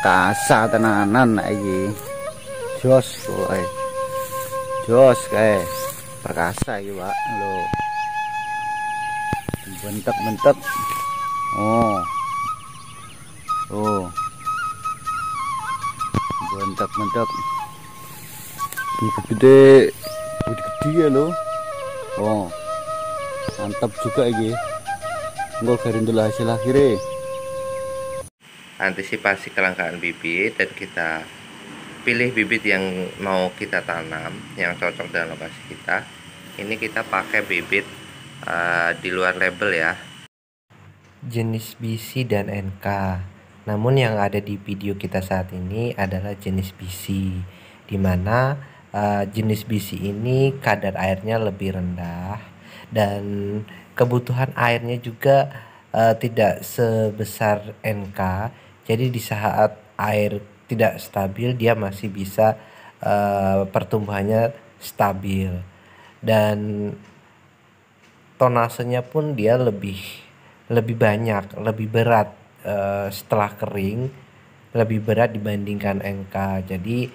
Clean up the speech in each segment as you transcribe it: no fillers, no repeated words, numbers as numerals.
perkasa tenanan iki. Jos pokoke. Jos kae. Perkasa iki, Pak. Lho. Bentek-bentek. Oh. Oh. Bentek-bentek. Gede-gede. Gede-gede ya lho. Oh. Mantap juga iki. Engko garindul hasil akhirnya. Antisipasi kelangkaan bibit dan kita pilih bibit yang mau kita tanam yang cocok dengan lokasi kita. Ini kita pakai bibit di luar label ya, jenis BC dan NK. Namun yang ada di video kita saat ini adalah jenis BC, dimana jenis BC ini kadar airnya lebih rendah dan kebutuhan airnya juga tidak sebesar NK. Jadi di saat air tidak stabil dia masih bisa pertumbuhannya stabil, dan tonasenya pun dia lebih banyak, lebih berat setelah kering, lebih berat dibandingkan NK. Jadi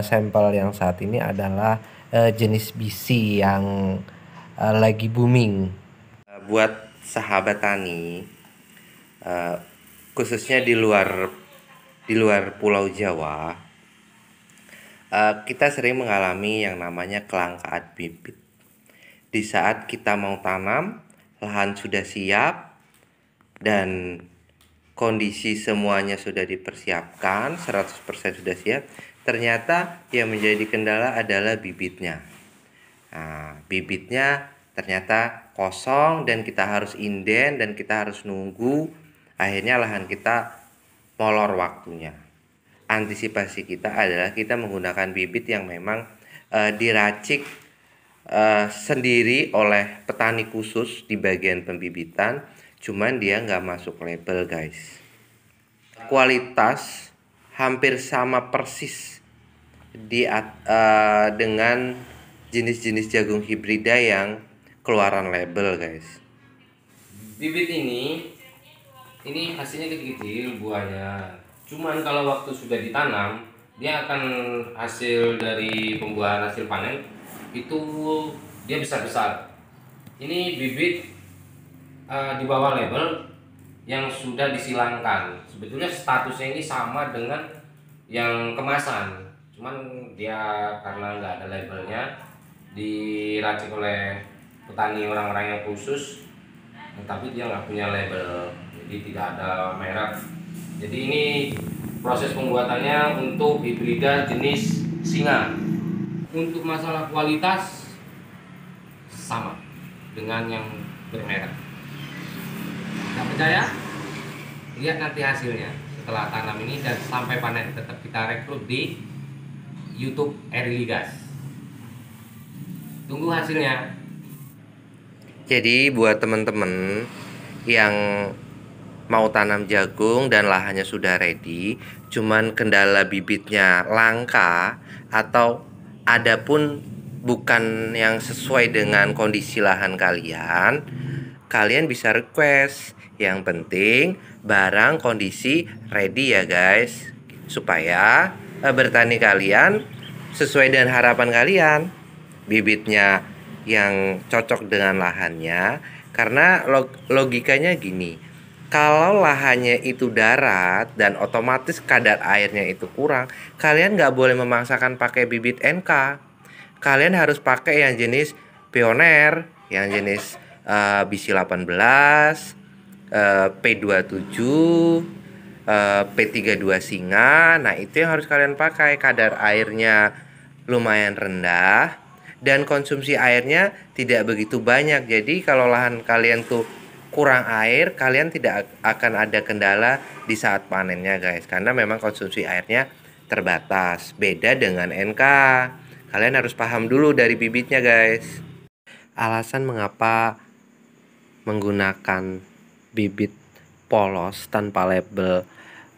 sampel yang saat ini adalah jenis BC yang lagi booming. Buat sahabat tani, khususnya di luar Pulau Jawa, kita sering mengalami yang namanya kelangkaan bibit. Di saat kita mau tanam, lahan sudah siap dan kondisi semuanya sudah dipersiapkan, 100% sudah siap, ternyata yang menjadi kendala adalah bibitnya. Nah, bibitnya ternyata kosong dan kita harus inden dan kita harus nunggu, akhirnya lahan kita molor waktunya. Antisipasi kita adalah kita menggunakan bibit yang memang diracik sendiri oleh petani khusus di bagian pembibitan, cuman dia nggak masuk label guys. Kualitas hampir sama persis dengan jenis-jenis jagung hibrida yang keluaran label guys. Bibit ini hasilnya kecil-kecil buahnya. Cuman kalau waktu sudah ditanam, dia akan hasil dari pembuahan hasil panen itu dia besar-besar. Ini bibit di bawah label yang sudah disilangkan. Sebetulnya statusnya ini sama dengan yang kemasan, cuman dia karena nggak ada labelnya, diracik oleh petani orang-orang yang khusus, tapi dia nggak punya label, jadi tidak ada merek. Jadi ini proses pembuatannya untuk hibrida jenis singa. Untuk masalah kualitas sama dengan yang bermerek. Nggak percaya? Lihat nanti hasilnya setelah tanam ini dan sampai panen. Tetap kita rekrut di YouTube Eriligas. Tunggu hasilnya. Jadi buat teman-teman yang mau tanam jagung dan lahannya sudah ready, cuman kendala bibitnya langka atau ada pun bukan yang sesuai dengan kondisi lahan kalian, kalian bisa request. Yang penting barang kondisi ready ya guys, supaya bertani kalian sesuai dengan harapan kalian, bibitnya yang cocok dengan lahannya. Karena logikanya gini, kalau lahannya itu darat dan otomatis kadar airnya itu kurang, kalian nggak boleh memaksakan pakai bibit NK. Kalian harus pakai yang jenis Pioneer, yang jenis BC 18, P27, P32 Singa. Nah itu yang harus kalian pakai. Kadar airnya lumayan rendah dan konsumsi airnya tidak begitu banyak. Jadi kalau lahan kalian tuh kurang air, kalian tidak akan ada kendala di saat panennya guys, karena memang konsumsi airnya terbatas. Beda dengan NK, kalian harus paham dulu dari bibitnya guys. Alasan mengapa menggunakan bibit polos tanpa label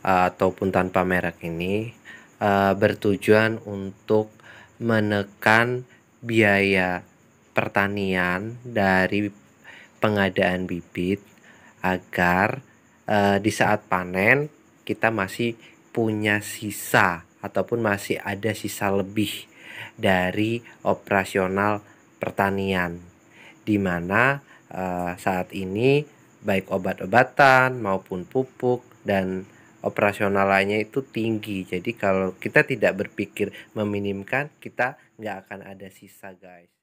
ataupun tanpa merek ini bertujuan untuk menekan biaya pertanian dari pengadaan bibit, agar di saat panen kita masih punya sisa ataupun masih ada sisa lebih dari operasional pertanian, di mana saat ini baik obat-obatan maupun pupuk dan operasional lainnya itu tinggi. Jadi kalau kita tidak berpikir meminimkan, kita nggak akan ada sisa, guys.